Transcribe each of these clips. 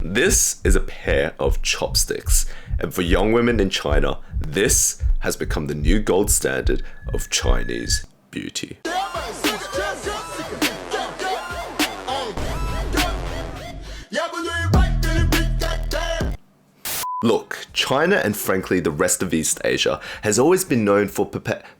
This is a pair of chopsticks, and for young women in China, this has become the new gold standard of Chinese beauty. Look, China and frankly the rest of East Asia has always been known for perpetuating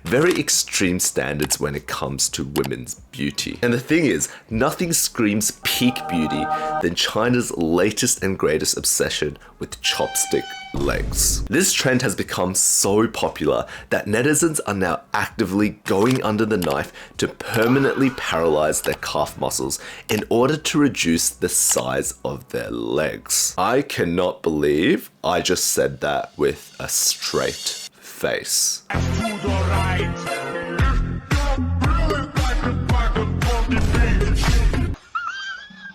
very extreme standards when it comes to women's beauty. And the thing is, nothing screams peak beauty than China's latest and greatest obsession with chopstick legs. This trend has become so popular that netizens are now actively going under the knife to permanently paralyze their calf muscles in order to reduce the size of their legs. I cannot believe I just said that with a straight face.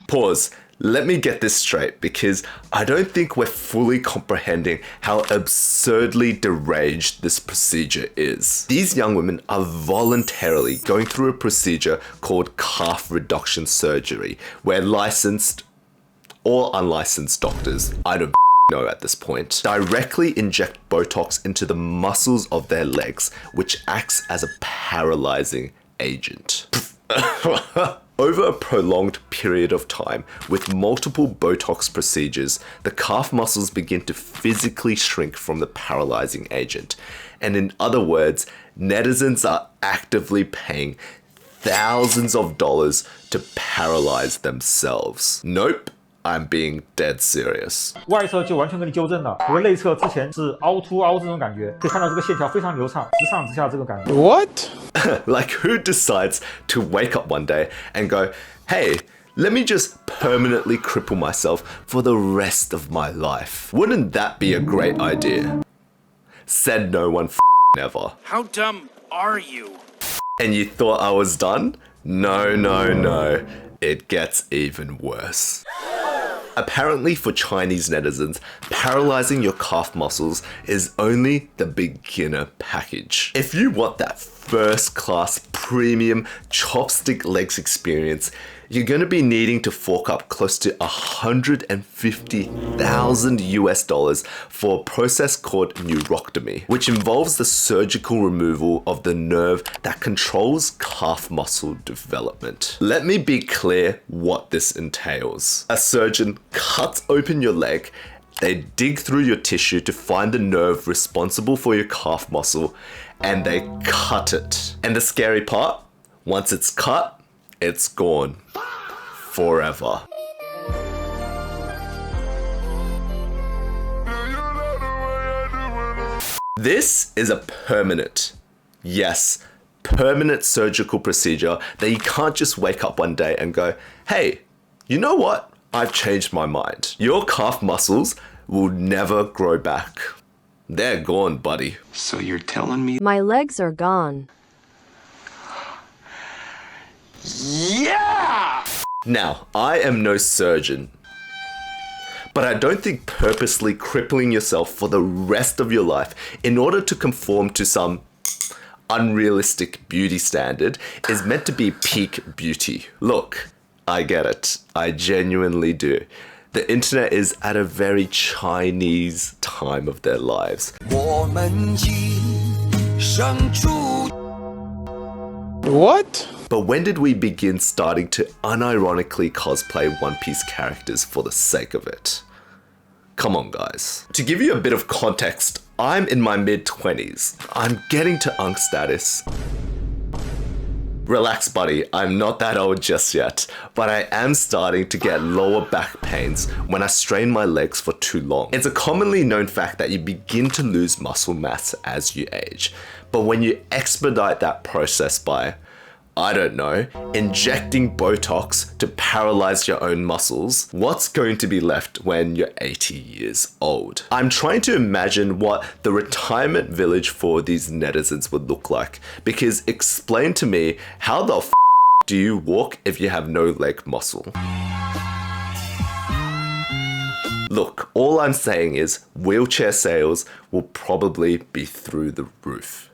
Pause. Let me get this straight, because I don't think we're fully comprehending how absurdly deranged this procedure is. These young women are voluntarily going through a procedure called calf reduction surgery, where licensed or unlicensed doctors, I don't know at this point, directly inject Botox into the muscles of their legs, which acts as a paralyzing agent. Over a prolonged period of time, with multiple Botox procedures, the calf muscles begin to physically shrink from the paralyzing agent. And in other words, netizens are actively paying thousands of dollars to paralyze themselves. Nope. I'm being dead serious. 外侧就完全给你纠正了，我的内侧之前是凹凸凹这种感觉，可以看到这个线条非常流畅，直上直下这个感觉。What? Like, who decides to wake up one day and go, hey, let me just permanently cripple myself for the rest of my life? Wouldn't that be a great idea? Said no one ever. How dumb are you? And you thought I was done? No, no, no. It gets even worse. Apparently for Chinese netizens, paralyzing your calf muscles is only the beginner package. If you want that first class premium chopstick legs experience, you're going to be needing to fork up close to $150,000 for a process called neurotomy, which involves the surgical removal of the nerve that controls calf muscle development. Let me be clear what this entails. A surgeon cuts open your leg, they dig through your tissue to find the nerve responsible for your calf muscle, and they cut it. And the scary part, once it's cut, it's gone. Forever. This is a permanent, yes, permanent surgical procedure that you can't just wake up one day and go, hey, you know what? I've changed my mind. Your calf muscles will never grow back. They're gone, buddy. So you're telling me my legs are gone? Yeah! Now, I am no surgeon, but I don't think purposely crippling yourself for the rest of your life in order to conform to some unrealistic beauty standard is meant to be peak beauty. Look, I get it. I genuinely do. The internet is at a very Chinese time of their lives. What? But when did we begin starting to unironically cosplay One Piece characters for the sake of it? Come on, guys. To give you a bit of context, I'm in my mid-20s. I'm getting to unk status. Relax, buddy, I'm not that old just yet, but I am starting to get lower back pains when I strain my legs for too long. It's a commonly known fact that you begin to lose muscle mass as you age, but when you expedite that process by, I don't know, injecting Botox to paralyze your own muscles, what's going to be left when you're 80 years old? I'm trying to imagine what the retirement village for these netizens would look like, because explain to me, how the f do you walk if you have no leg muscle? Look, all I'm saying is wheelchair sales will probably be through the roof.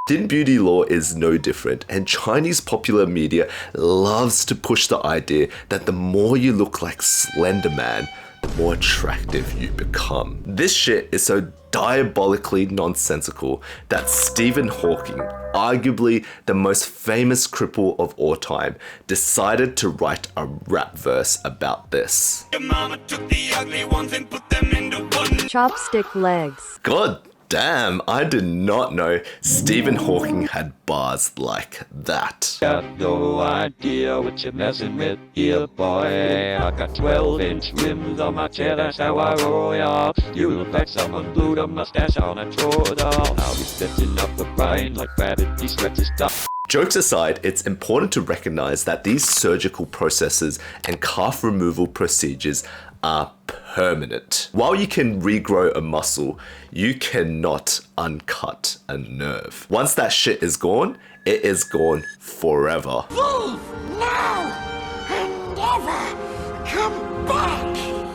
Thin beauty law is no different, and Chinese popular media loves to push the idea that the more you look like Slender Man, the more attractive you become. This shit is so diabolically nonsensical that Stephen Hawking, arguably the most famous cripple of all time, decided to write a rap verse about this. Your mama took the ugly ones and put them into one. Chopstick legs. God damn, I did not know Stephen Hawking had bars like that. Got no idea what you're messing with here, boy. I got 12-inch rims on my chair, that's how I roll, y'all. You look like someone glued a mustache on a chore doll. I'll be stretching up the brain like gravity stretches down. Jokes aside, it's important to recognize that these surgical processes and calf removal procedures are permanent. While you can regrow a muscle, you cannot uncut a nerve. Once that shit is gone, it is gone forever. Leave now and never come back.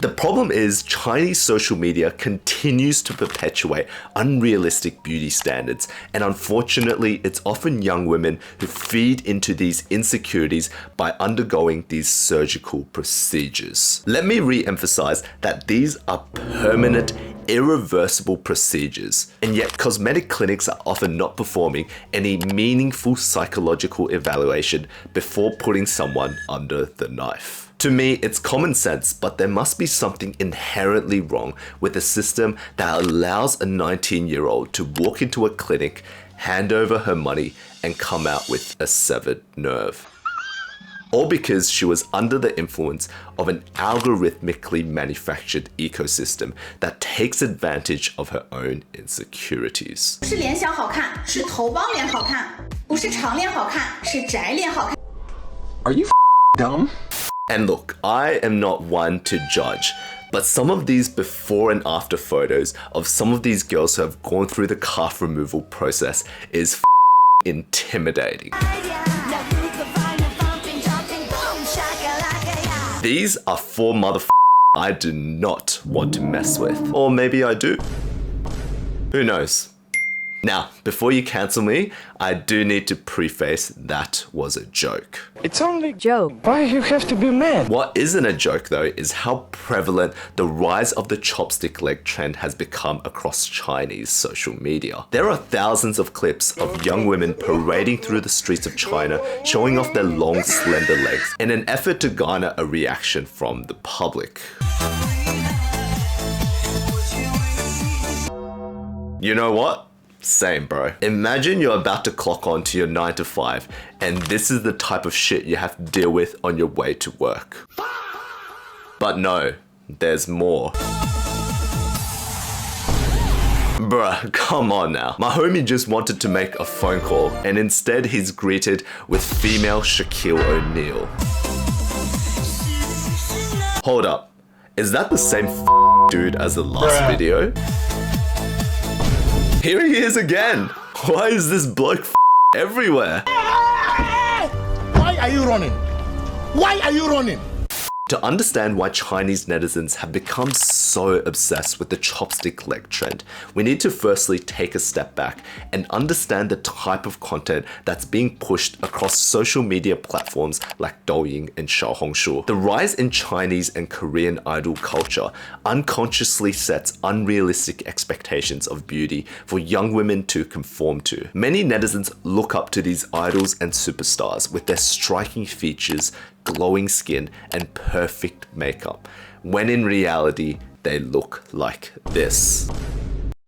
The problem is Chinese social media continues to perpetuate unrealistic beauty standards, and unfortunately it's often young women who feed into these insecurities by undergoing these surgical procedures. Let me re-emphasize that these are permanent, irreversible procedures, and yet cosmetic clinics are often not performing any meaningful psychological evaluation before putting someone under the knife. To me, it's common sense, but there must be something inherently wrong with a system that allows a 19-year-old to walk into a clinic, hand over her money, and come out with a severed nerve. All because she was under the influence of an algorithmically manufactured ecosystem that takes advantage of her own insecurities. 不是脸小好看，是头包脸好看；不是长脸好看，是窄脸好看。 Are you dumb? And look, I am not one to judge, but some of these before and after photos of some of these girls who have gone through the calf removal process is intimidating. These are 4 I do not want to mess with. Or maybe I do. Who knows? Now, before you cancel me, I do need to preface that was a joke. It's only Joke. why you have to be mad? What isn't a joke though is how prevalent the rise of the chopstick leg trend has become across Chinese social media. There are thousands of clips of young women parading through the streets of China showing off their long, slender legs in an effort to garner a reaction from the public. You know what? Same, bro. Imagine you're about to clock on to your 9 to 5 and this is the type of shit you have to deal with on your way to work. But no, there's more. Bruh, come on now. My homie just wanted to make a phone call and instead he's greeted with female Shaquille O'Neal. Hold up, is that the same dude as the last video? Here he is again! Why is this bloke everywhere? Why are you running? Why are you running? To understand why Chinese netizens have become so obsessed with the chopstick leg trend, we need to firstly take a step back and understand the type of content that's being pushed across social media platforms like Douyin and Xiaohongshu. The rise in Chinese and Korean idol culture unconsciously sets unrealistic expectations of beauty for young women to conform to. Many netizens look up to these idols and superstars with their striking features, glowing skin, and perfect makeup, when in reality, they look like this.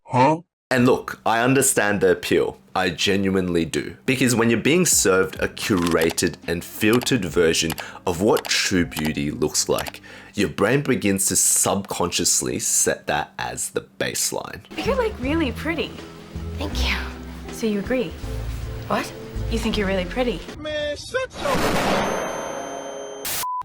Huh? And look, I understand the appeal. I genuinely do. Because when you're being served a curated and filtered version of what true beauty looks like, your brain begins to subconsciously set that as the baseline. You're like really pretty. Thank you. So you agree? What? You think you're really pretty? Man, shut your...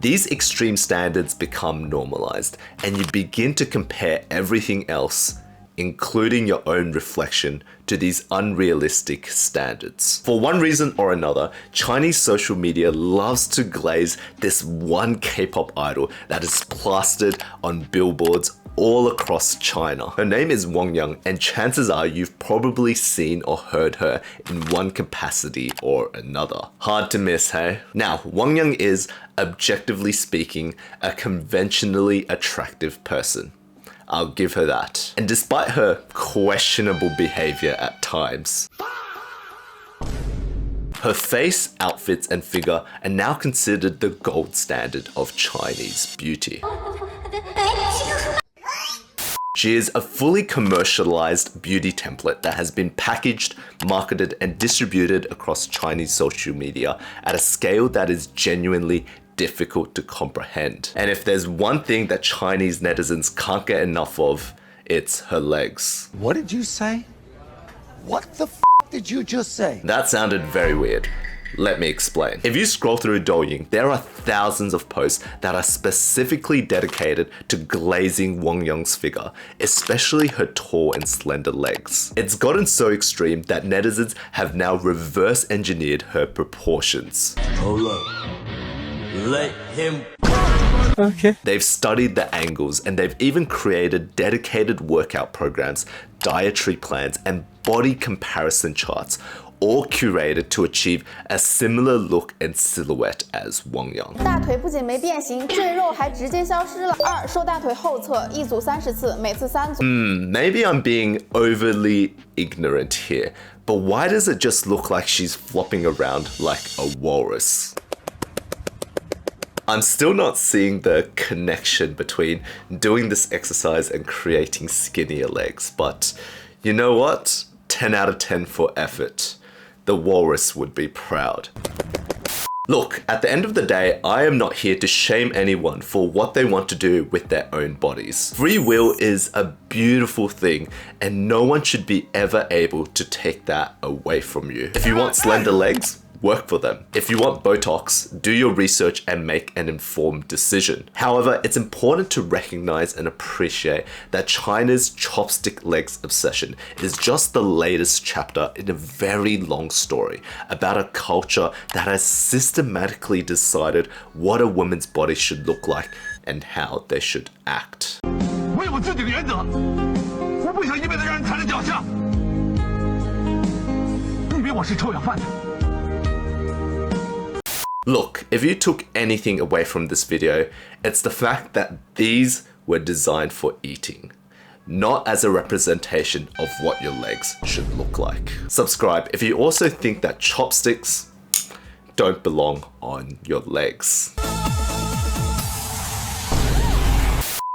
These extreme standards become normalized, and you begin to compare everything else, including your own reflection, to these unrealistic standards. For one reason or another, Chinese social media loves to glaze this one K-pop idol that is plastered on billboards all across China. Her name is Wang Yang, and chances are you've probably seen or heard her in one capacity or another. Hard to miss, hey? Now, Wang Yang is, objectively speaking, a conventionally attractive person. I'll give her that. And despite her questionable behavior at times, her face, outfits, and figure are now considered the gold standard of Chinese beauty. She is a fully commercialized beauty template that has been packaged, marketed, and distributed across Chinese social media at a scale that is genuinely difficult to comprehend. And if there's one thing that Chinese netizens can't get enough of, it's her legs. What did you say? What the f did you just say? That sounded very weird. Let me explain. If you scroll through Douyin, there are thousands of posts that are specifically dedicated to glazing Wang Yang's figure, especially her tall and slender legs. It's gotten so extreme that netizens have now reverse engineered her proportions. Hold up. Let him. Okay. They've studied the angles, and they've even created dedicated workout programs, dietary plans, and body comparison charts, all curated to achieve a similar look and silhouette as Wang Yang. 大腿不仅没变形，赘肉还直接消失了。2. 瘦大腿后侧，一组30次，每次3组。Maybe I'm being overly ignorant here, but why does it just look like she's flopping around like a walrus? I'm still not seeing the connection between doing this exercise and creating skinnier legs, but you know what? 10 out of 10 for effort. The walrus would be proud. Look, at the end of the day, I am not here to shame anyone for what they want to do with their own bodies. Free will is a beautiful thing, and no one should be ever able to take that away from you. If you want slender legs, work for them. If you want Botox, do your research and make an informed decision. However, it's important to recognize and appreciate that China's chopstick legs obsession is just the latest chapter in a very long story about a culture that has systematically decided what a woman's body should look like and how they should act. 我有我自己的原则，我不想一辈子让人踩在脚下。你以为我是臭要饭的？ Look, if you took anything away from this video, it's the fact that these were designed for eating, not as a representation of what your legs should look like. Subscribe if you also think that chopsticks don't belong on your legs.